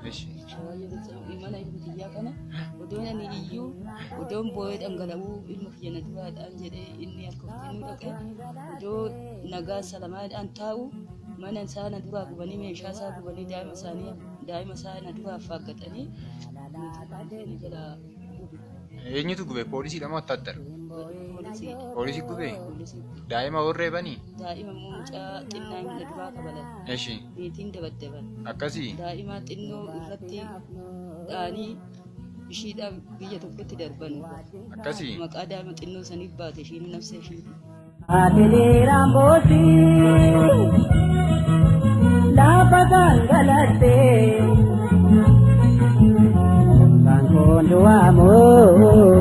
እሺ imana ilmu kiyya kana odoon ani iyyuu odoon boo'ee dhangala'uu ilmu kiyya na duraadhaan jedhee inni alkooftii dhaqe odoo nagaa salamaadhaan taa'u mana isaa na duraa gubanii meeshaa isaa gubanii daa'ima isaa na duraa faaggatanii jala eenyutu gube poolisiidha moo wattaaddara? Poolisii gube? Daa'ima warreebanii? Daa'ima mucaa xinnaa na duraa qabalan. Eshi. Niitiin dabaddaban. Akkasii? Daa'ima xinnoo irratti dhaanii ishiidhaan biyya tokkotti darban. Akkasii? Maqaa daa'ima xinnoo saniif baate ishiin nafsa ishii. Adiliiraan boosii lafa gangalattee kan koonduwaamoo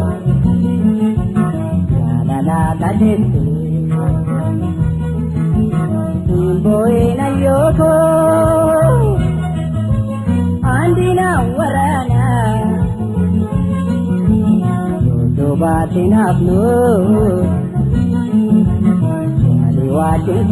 jaalalaa gadeessee boo'ina yookoo andina waraanaa yootoo baatinaaf nuu. Wajib